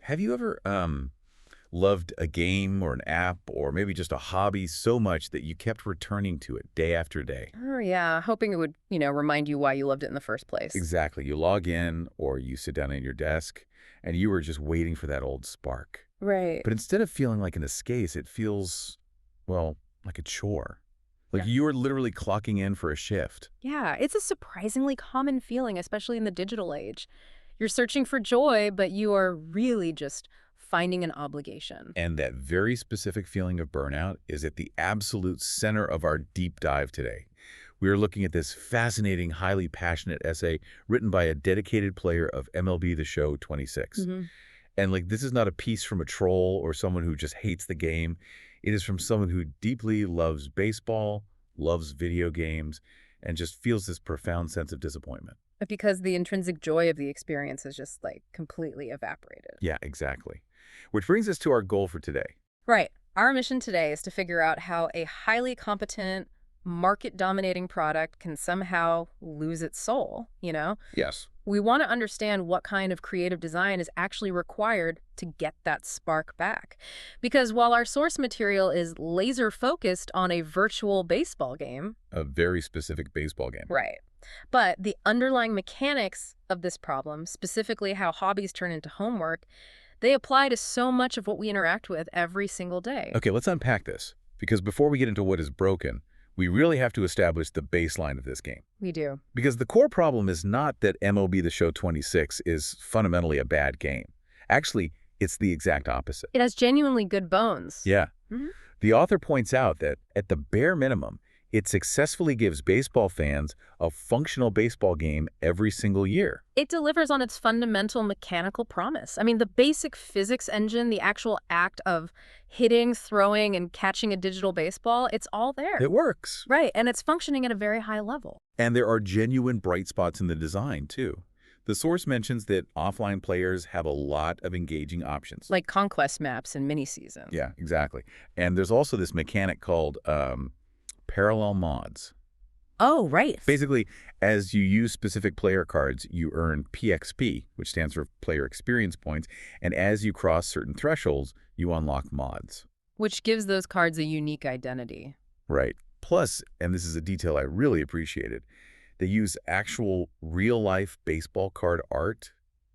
Have you ever loved a game or an app or maybe just a hobby so much that you kept returning to it day after day? Oh, yeah, hoping it would, remind you why you loved it in the first place. Exactly. You log in or you sit down at your desk and you were just waiting for that old spark. Right. But instead of feeling like an escape, it feels, well, like a chore. Like Yeah. you are literally clocking in for a shift. Yeah, it's a surprisingly common feeling, especially in the digital age. You're searching for joy, but you are really just finding an obligation. And that very specific feeling of burnout is at the absolute center of our deep dive today. We are looking at this fascinating, highly passionate essay written by a dedicated player of MLB The Show 26. Hmm. And this is not a piece from a troll or someone who just hates the game. It is from someone who deeply loves baseball, loves video games, and just feels this profound sense of disappointment. Because the intrinsic joy of the experience is just like completely evaporated. Yeah, exactly. Which brings us to our goal for today. Right. Our mission today is to figure out how a highly competent, market-dominating product can somehow lose its soul. Yes. We want to understand what kind of creative design is actually required to get that spark back. Because while our source material is laser-focused on a virtual baseball game, A very specific baseball game. right, but the underlying mechanics of this problem, specifically how hobbies turn into homework, they apply to so much of what we interact with every single day. Okay, let's unpack this. Because before we get into what is broken, we really have to establish the baseline of this game. We do. Because the core problem is not that MLB The Show 26 is fundamentally a bad game. Actually, it's the exact opposite. It has genuinely good bones. Yeah. Mhm. The author points out that, at the bare minimum, it successfully gives baseball fans a functional baseball game every single year. It delivers on its fundamental mechanical promise. I mean, the basic physics engine, the actual act of hitting, throwing, and catching a digital baseball, it's all there. It works. Right, and it's functioning at a very high level. And there are genuine bright spots in the design, too. The source mentions that offline players have a lot of engaging options. Like conquest maps and mini-season. Yeah, exactly. And there's also this mechanic called parallel mods. Oh, right. Basically, as you use specific player cards, you earn PXP, which stands for Player Experience Points, and as you cross certain thresholds, you unlock mods. Which gives those cards a unique identity. Right. Plus, and this is a detail I really appreciated, they use actual real-life baseball card art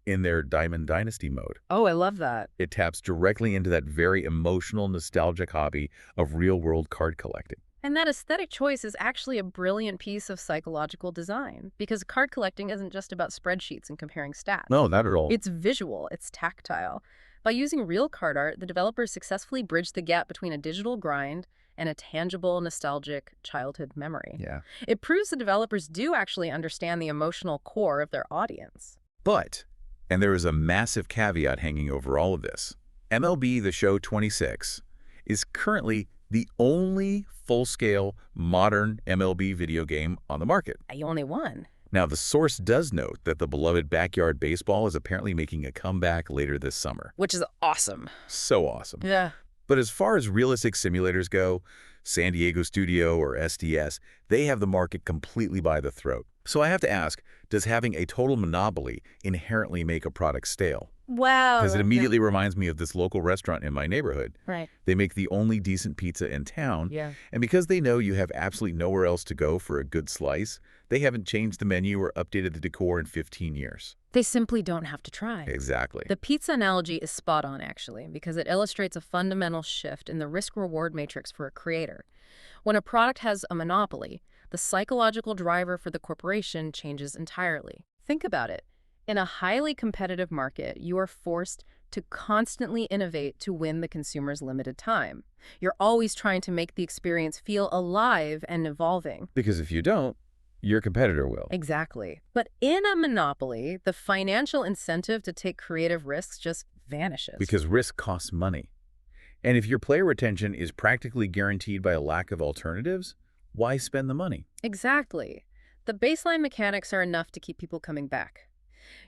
in their Diamond Dynasty mode. Oh, I love that. It taps directly into that very emotional, nostalgic hobby of real-world card collecting. And that aesthetic choice is actually a brilliant piece of psychological design, because card collecting isn't just about spreadsheets and comparing stats. No, not at all. It's visual, it's tactile. By using real card art, the developers successfully bridged the gap between a digital grind and a tangible, nostalgic childhood memory. Yeah. It proves the developers do actually understand the emotional core of their audience. But, and there is a massive caveat hanging over all of this, MLB The Show 26 is currently the only full-scale modern MLB video game on the market. You only won. Now, the source does note that the beloved backyard baseball is apparently making a comeback later this summer. Which is awesome. So awesome. Yeah. But as far as realistic simulators go, San Diego Studio or SDS, they have the market completely by the throat. So I have to ask, does having a total monopoly inherently make a product stale? Wow. Because it immediately reminds me of this local restaurant in my neighborhood. Right. They make the only decent pizza in town. Yeah. And because they know you have absolutely nowhere else to go for a good slice, they haven't changed the menu or updated the decor in 15 years. They simply don't have to try. Exactly. The pizza analogy is spot on, actually, because it illustrates a fundamental shift in the risk-reward matrix for a creator. When a product has a monopoly, the psychological driver for the corporation changes entirely. Think about it. In a highly competitive market, you are forced to constantly innovate to win the consumer's limited time. You're always trying to make the experience feel alive and evolving. Because if you don't, your competitor will. Exactly. But in a monopoly, the financial incentive to take creative risks just vanishes. Because risk costs money. And if your player retention is practically guaranteed by a lack of alternatives, why spend the money? Exactly. The baseline mechanics are enough to keep people coming back.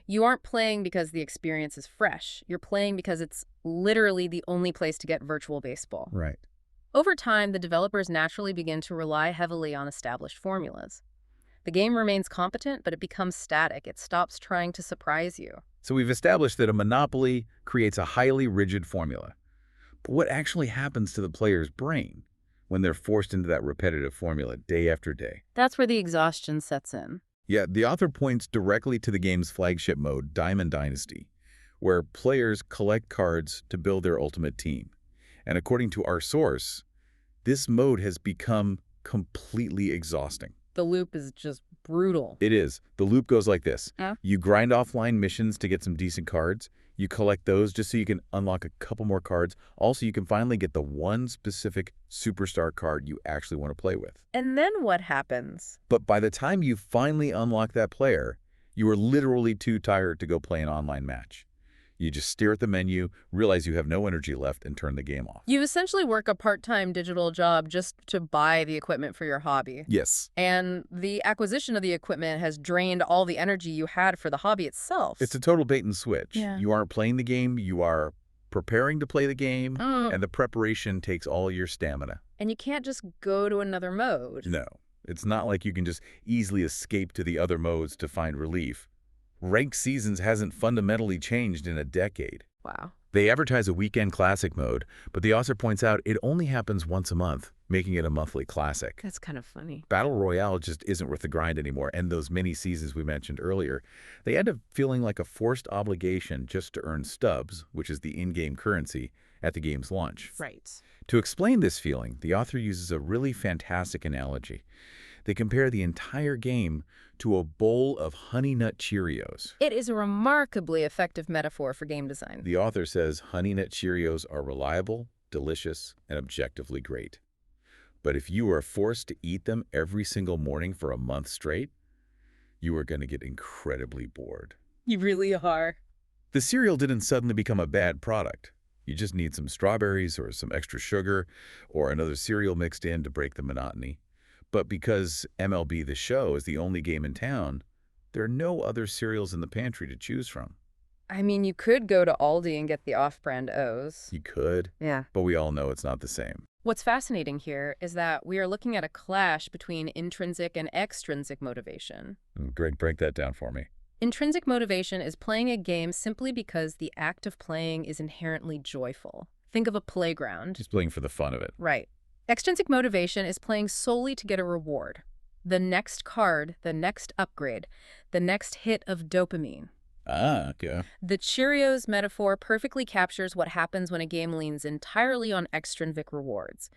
You aren't playing because the experience is fresh. You're playing because it's literally the only place to get virtual baseball. Right. Over time, the developers naturally begin to rely heavily on established formulas. The game remains competent, but it becomes static. It stops trying to surprise you. So we've established that a monopoly creates a highly rigid formula. But what actually happens to the player's brain when they're forced into that repetitive formula day after day? That's where the exhaustion sets in. Yeah, the author points directly to the game's flagship mode, Diamond Dynasty, where players collect cards to build their ultimate team. And according to our source, this mode has become completely exhausting. The loop is just brutal. It is. The loop goes like this. Yeah. You grind offline missions to get some decent cards. You collect those just so you can unlock a couple more cards. Also, you can finally get the one specific superstar card you actually want to play with. And then what happens? But by the time you finally unlock that player, you are literally too tired to go play an online match. You just stare at the menu, realize you have no energy left, and turn the game off. You essentially work a part-time digital job just to buy the equipment for your hobby. Yes. And the acquisition of the equipment has drained all the energy you had for the hobby itself. It's a total bait and switch. Yeah. You aren't playing the game, you are preparing to play the game, and the preparation takes all your stamina. And you can't just go to another mode. No. It's not like you can just easily escape to the other modes to find relief. Ranked Seasons hasn't fundamentally changed in a decade. Wow. They advertise a weekend classic mode, but the author points out it only happens once a month, making it a monthly classic. That's kind of funny. Battle Royale just isn't worth the grind anymore, and those mini seasons we mentioned earlier, they end up feeling like a forced obligation just to earn stubs, which is the in-game currency, at the game's launch. Right. To explain this feeling, the author uses a really fantastic analogy. They compare the entire game to a bowl of Honey Nut Cheerios. It is a remarkably effective metaphor for game design. The author says Honey Nut Cheerios are reliable, delicious, and objectively great. But if you are forced to eat them every single morning for a month straight, you are going to get incredibly bored. You really are. The cereal didn't suddenly become a bad product. You just need some strawberries or some extra sugar or another cereal mixed in to break the monotony. But because MLB The Show is the only game in town, there are no other cereals in the pantry to choose from. I mean, you could go to Aldi and get the off-brand O's. You could, Yeah. but we all know it's not the same. What's fascinating here is that we are looking at a clash between intrinsic and extrinsic motivation. Greg, break that down for me. Intrinsic motivation is playing a game simply because the act of playing is inherently joyful. Think of a playground. Just playing for the fun of it. Right. Extrinsic motivation is playing solely to get a reward. The next card, the next upgrade, the next hit of dopamine. Ah, okay. The Cheerios metaphor perfectly captures what happens when a game leans entirely on extrinsic rewards.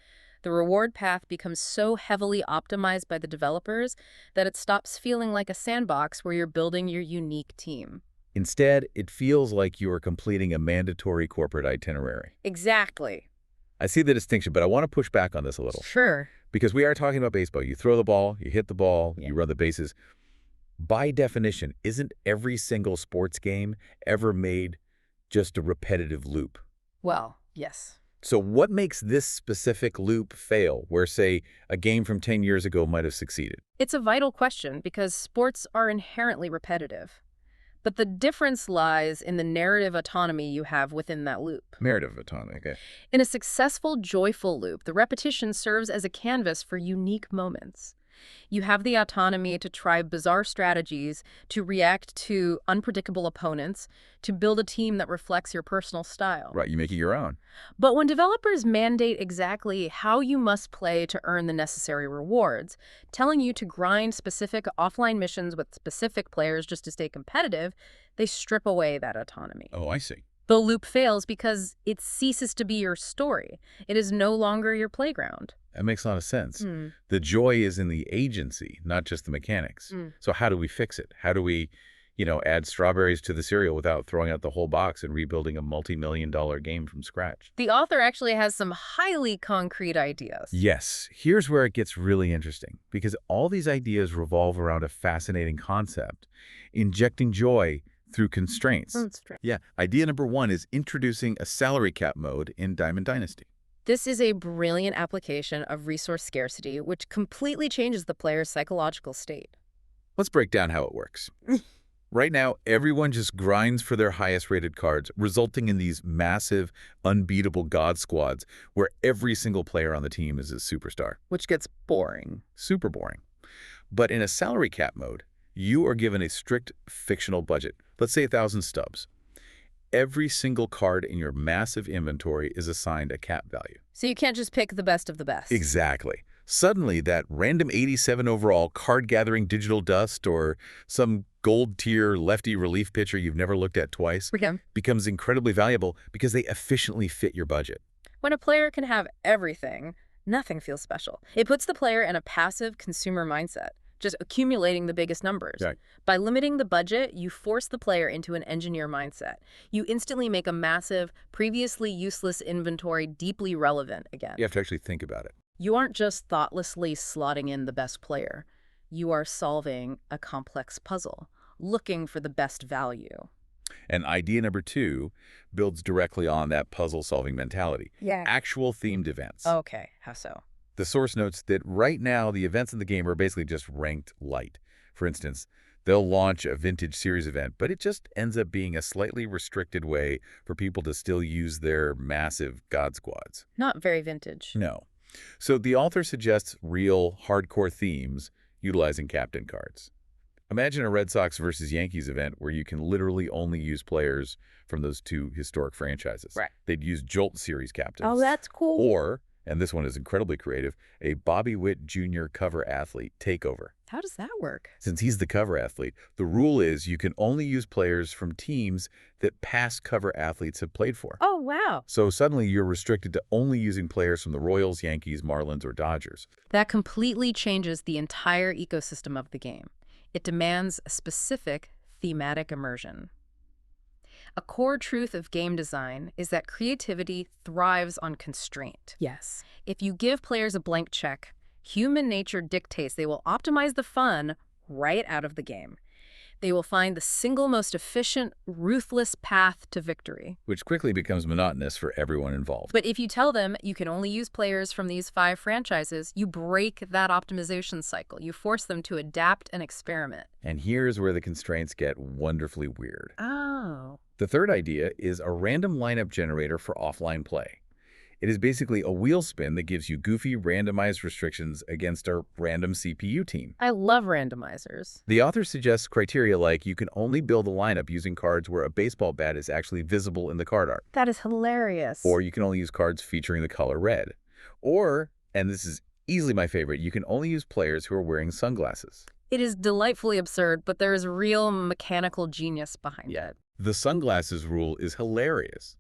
The reward path becomes so heavily optimized by the developers that it stops feeling like a sandbox where you're building your unique team. Instead, it feels like you are completing a mandatory corporate itinerary. Exactly. I see the distinction, but I want to push back on this a little. Sure. Because we are talking about baseball. You throw the ball, you hit the ball, you run the bases. By definition, isn't every single sports game ever made just a repetitive loop? Well, yes. So what makes this specific loop fail, where, say, a game from 10 years ago might have succeeded? It's a vital question because sports are inherently repetitive. But the difference lies in the narrative autonomy you have within that loop. Narrative autonomy, okay. In a successful, joyful loop, the repetition serves as a canvas for unique moments. You have the autonomy to try bizarre strategies, to react to unpredictable opponents, to build a team that reflects your personal style. Right, you make it your own. But when developers mandate exactly how you must play to earn the necessary rewards, telling you to grind specific offline missions with specific players just to stay competitive, they strip away that autonomy. Oh, I see. The loop fails because it ceases to be your story. It is no longer your playground. That makes a lot of sense. The joy is in the agency, not just the mechanics. So how do we fix it? How do we, add strawberries to the cereal without throwing out the whole box and rebuilding a multi-million-dollar game from scratch? The author actually has some highly concrete ideas. Yes. Here's where it gets really interesting, because all these ideas revolve around a fascinating concept: injecting joy through constraints. Yeah. Idea number one is introducing a salary cap mode in Diamond Dynasty. This is a brilliant application of resource scarcity, which completely changes the player's psychological state. Let's break down how it works. Right now, everyone just grinds for their highest-rated cards, resulting in these massive, unbeatable god squads where every single player on the team is a superstar. Which gets boring. Super boring. But in a salary cap mode, you are given a strict fictional budget, Let's say 1,000 stubs. Every single card in your massive inventory is assigned a cap value. So you can't just pick the best of the best. Exactly. Suddenly, that random 87 overall card-gathering digital dust or some gold-tier lefty relief pitcher you've never looked at twice Yeah. becomes incredibly valuable because they efficiently fit your budget. When a player can have everything, nothing feels special. It puts the player in a passive consumer mindset, just accumulating the biggest numbers. Right. By limiting the budget, you force the player into an engineer mindset. You instantly make a massive, previously useless inventory deeply relevant again. You have to actually think about it. You aren't just thoughtlessly slotting in the best player. You are solving a complex puzzle, looking for the best value. And idea number 2 builds directly on that puzzle-solving mentality. Yeah. Actual themed events. Okay, how so? The source notes that right now the events in the game are basically just ranked light. For instance, they'll launch a vintage series event, but it just ends up being a slightly restricted way for people to still use their massive God Squads. Not very vintage. No. So the author suggests real, hardcore themes utilizing captain cards. Imagine a Red Sox versus Yankees event where you can literally only use players from those two historic franchises. Right. They'd use Jolt Series captains. Oh, that's cool. Or, and this one is incredibly creative, a Bobby Witt Jr. cover athlete takeover. How does that work? Since he's the cover athlete, the rule is you can only use players from teams that past cover athletes have played for. Oh, wow. So suddenly you're restricted to only using players from the Royals, Yankees, Marlins, or Dodgers. That completely changes the entire ecosystem of the game. It demands a specific thematic immersion. A core truth of game design is that creativity thrives on constraint. Yes. If you give players a blank check, human nature dictates they will optimize the fun right out of the game. They will find the single most efficient, ruthless path to victory. Which quickly becomes monotonous for everyone involved. But if you tell them you can only use players from these 5 franchises, you break that optimization cycle. You force them to adapt and experiment. And here's where the constraints get wonderfully weird. Oh. The third idea is a random lineup generator for offline play. It is basically a wheel spin that gives you goofy randomized restrictions against a random CPU team. I love randomizers. The author suggests criteria like you can only build a lineup using cards where a baseball bat is actually visible in the card art. That is hilarious. Or you can only use cards featuring the color red. Or, and this is easily my favorite, you can only use players who are wearing sunglasses. It is delightfully absurd, but there is real mechanical genius behind it. The sunglasses rule is hilarious,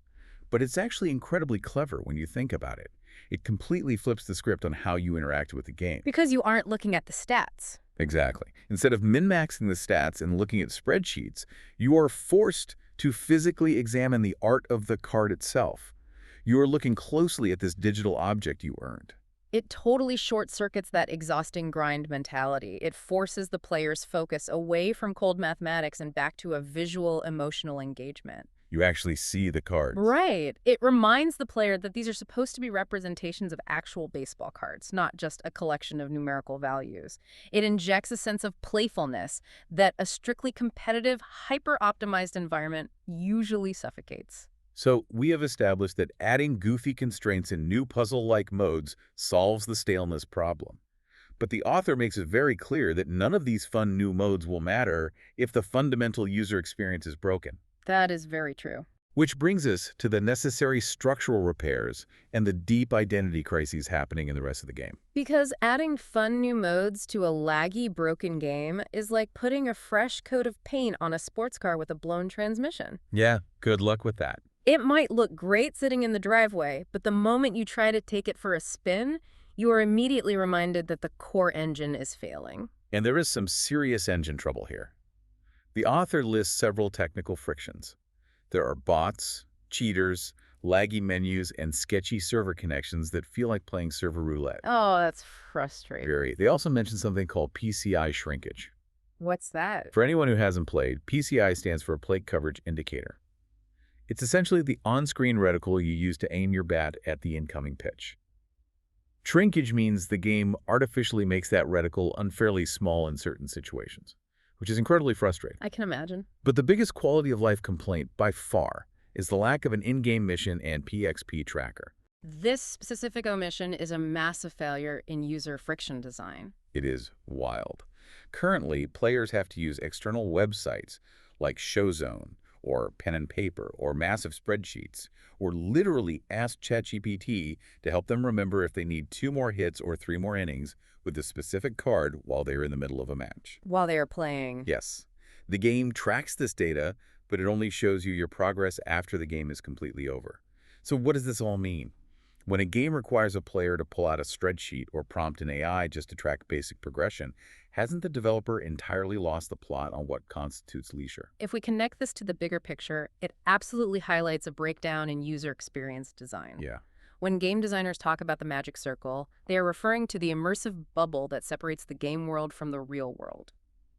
but it's actually incredibly clever when you think about it. It completely flips the script on how you interact with the game. Because you aren't looking at the stats. Exactly. Instead of min-maxing the stats and looking at spreadsheets, you are forced to physically examine the art of the card itself. You are looking closely at this digital object you earned. It totally short-circuits that exhausting grind mentality. It forces the player's focus away from cold mathematics and back to a visual, emotional engagement. You actually see the cards. Right. It reminds the player that these are supposed to be representations of actual baseball cards, not just a collection of numerical values. It injects a sense of playfulness that a strictly competitive, hyper-optimized environment usually suffocates. So we have established that adding goofy constraints in new puzzle-like modes solves the staleness problem. But the author makes it very clear that none of these fun new modes will matter if the fundamental user experience is broken. That is very true. Which brings us to the necessary structural repairs and the deep identity crises happening in the rest of the game. Because adding fun new modes to a laggy, broken game is like putting a fresh coat of paint on a sports car with a blown transmission. Yeah, good luck with that. It might look great sitting in the driveway, but the moment you try to take it for a spin, you are immediately reminded that the core engine is failing. And there is some serious engine trouble here. The author lists several technical frictions. There are bots, cheaters, laggy menus, and sketchy server connections that feel like playing server roulette. Oh, that's frustrating. They also mention something called PCI shrinkage. What's that? For anyone who hasn't played, PCI stands for Plate Coverage Indicator. It's essentially the on-screen reticle you use to aim your bat at the incoming pitch. Shrinkage means the game artificially makes that reticle unfairly small in certain situations, which is incredibly frustrating. I can imagine. But the biggest quality of life complaint, by far, is the lack of an in-game mission and PXP tracker. This specific omission is a massive failure in user friction design. It is wild. Currently, players have to use external websites like Showzone, or pen and paper, or massive spreadsheets, or literally ask ChatGPT to help them remember if they need 2 more hits or 3 more innings with a specific card while they're in the middle of a match. While they are playing. Yes, the game tracks this data, but it only shows you your progress after the game is completely over. So what does this all mean? When a game requires a player to pull out a spreadsheet or prompt an AI just to track basic progression, hasn't the developer entirely lost the plot on what constitutes leisure? If we connect this to the bigger picture, it absolutely highlights a breakdown in user experience design. Yeah, When game designers talk about the magic circle, they are referring to the immersive bubble that separates the game world from the real world.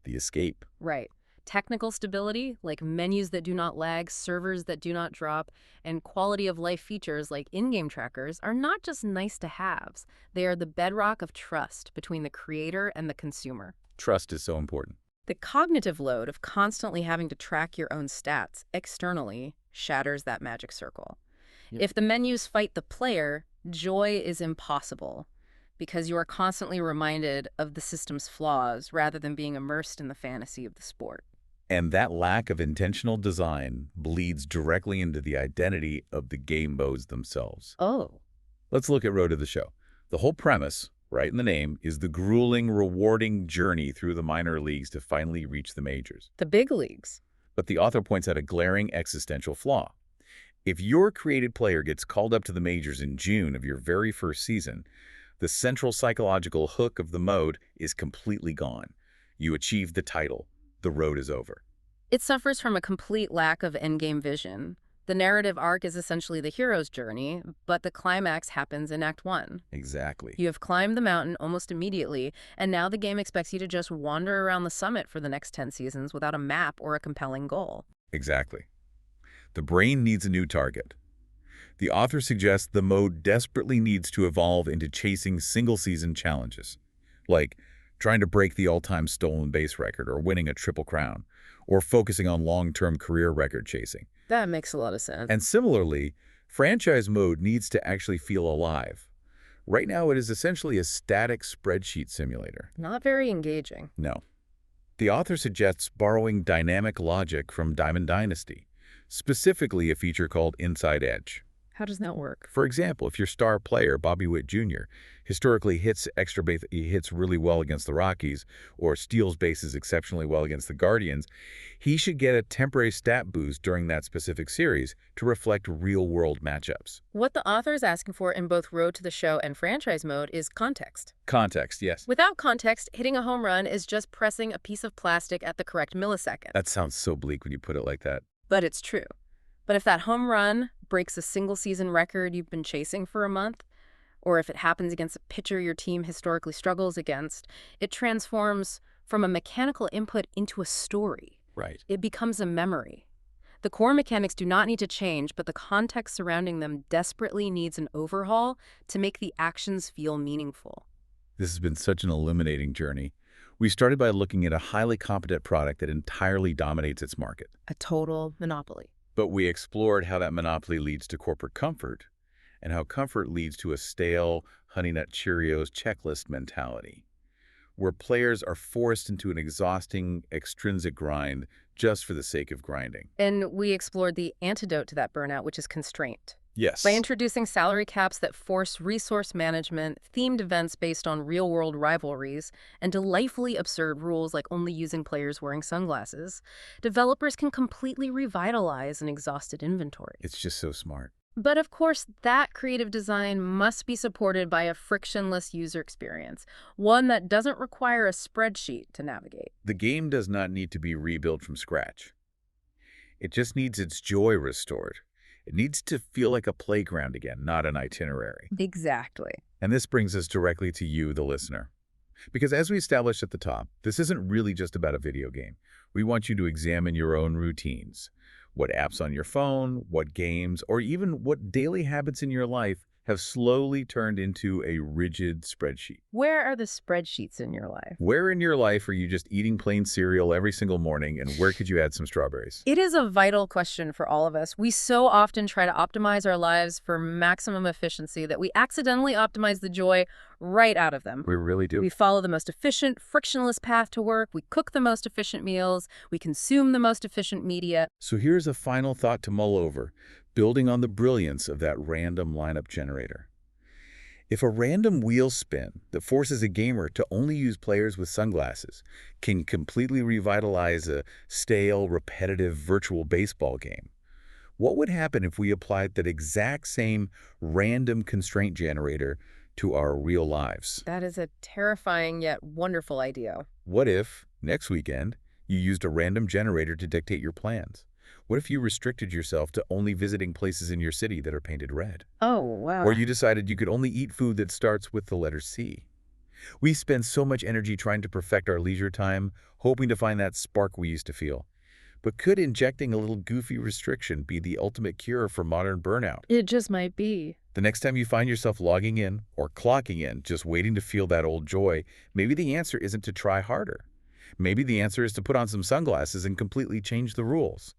the escape. Right. Technical stability, like menus that do not lag, servers that do not drop, and quality of life features like in-game trackers are not just nice-to-haves. They are the bedrock of trust between the creator and the consumer. Trust is so important. The cognitive load of constantly having to track your own stats externally shatters that magic circle. Yep. If the menus fight the player, joy is impossible because you are constantly reminded of the system's flaws rather than being immersed in the fantasy of the sport. And that lack of intentional design bleeds directly into the identity of the game modes themselves. Oh. Let's look at Road to the Show. The whole premise, right in the name, is the grueling, rewarding journey through the minor leagues to finally reach the majors. The big leagues. But the author points out a glaring existential flaw. If your created player gets called up to the majors in June of your very first season, the central psychological hook of the mode is completely gone. You achieved the title. The road is over. It suffers from a complete lack of endgame vision. The narrative arc is essentially the hero's journey, but the climax happens in Act 1. Exactly. You have climbed the mountain almost immediately, and now the game expects you to just wander around the summit for the next 10 seasons without a map or a compelling goal. Exactly. The brain needs a new target. The author suggests the mode desperately needs to evolve into chasing single-season challenges, like trying to break the all-time stolen base record or winning a Triple Crown, or focusing on long-term career record chasing. That makes a lot of sense. And similarly, franchise mode needs to actually feel alive. Right now, it is essentially a static spreadsheet simulator. Not very engaging. No. The author suggests borrowing dynamic logic from Diamond Dynasty, specifically a feature called Inside Edge. How does that work? For example, if your star player, Bobby Witt Jr., historically hits extra base, he hits really well against the Rockies, or steals bases exceptionally well against the Guardians, he should get a temporary stat boost during that specific series to reflect real-world matchups. What the author is asking for in both Road to the Show and franchise mode is context. Context, yes. Without context, hitting a home run is just pressing a piece of plastic at the correct millisecond. That sounds so bleak when you put it like that. But it's true. But if that home run breaks a single-season record you've been chasing for a month, or if it happens against a pitcher your team historically struggles against, it transforms from a mechanical input into a story. Right. It becomes a memory. The core mechanics do not need to change, but the context surrounding them desperately needs an overhaul to make the actions feel meaningful. This has been such an illuminating journey. We started by looking at a highly competent product that entirely dominates its market. A total monopoly. But we explored how that monopoly leads to corporate comfort and how comfort leads to a stale Honey Nut Cheerios checklist mentality, where players are forced into an exhausting, extrinsic grind just for the sake of grinding. And we explored the antidote to that burnout, which is constraint. Yes. By introducing salary caps that force resource management, themed events based on real-world rivalries, and delightfully absurd rules like only using players wearing sunglasses, developers can completely revitalize an exhausted inventory. It's just so smart. But of course, that creative design must be supported by a frictionless user experience, one that doesn't require a spreadsheet to navigate. The game does not need to be rebuilt from scratch. It just needs its joy restored. It needs to feel like a playground again, not an itinerary. Exactly. And this brings us directly to you, the listener. Because as we established at the top, this isn't really just about a video game. We want you to examine your own routines. What apps on your phone, what games, or even what daily habits in your life have slowly turned into a rigid spreadsheet. Where are the spreadsheets in your life? Where in your life are you just eating plain cereal every single morning, and where could you add some strawberries? It is a vital question for all of us. We so often try to optimize our lives for maximum efficiency that we accidentally optimize the joy right out of them. We really do. We follow the most efficient, frictionless path to work. We cook the most efficient meals. We consume the most efficient media. So here's a final thought to mull over, building on the brilliance of that random lineup generator. If a random wheel spin that forces a gamer to only use players with sunglasses can completely revitalize a stale, repetitive virtual baseball game, what would happen if we applied that exact same random constraint generator to our real lives? That is a terrifying yet wonderful idea. What if, next weekend, you used a random generator to dictate your plans? What if you restricted yourself to only visiting places in your city that are painted red? Oh, wow. Or you decided you could only eat food that starts with the letter C? We spend so much energy trying to perfect our leisure time, hoping to find that spark we used to feel. But could injecting a little goofy restriction be the ultimate cure for modern burnout? It just might be. The next time you find yourself logging in or clocking in, just waiting to feel that old joy, maybe the answer isn't to try harder. Maybe the answer is to put on some sunglasses and completely change the rules.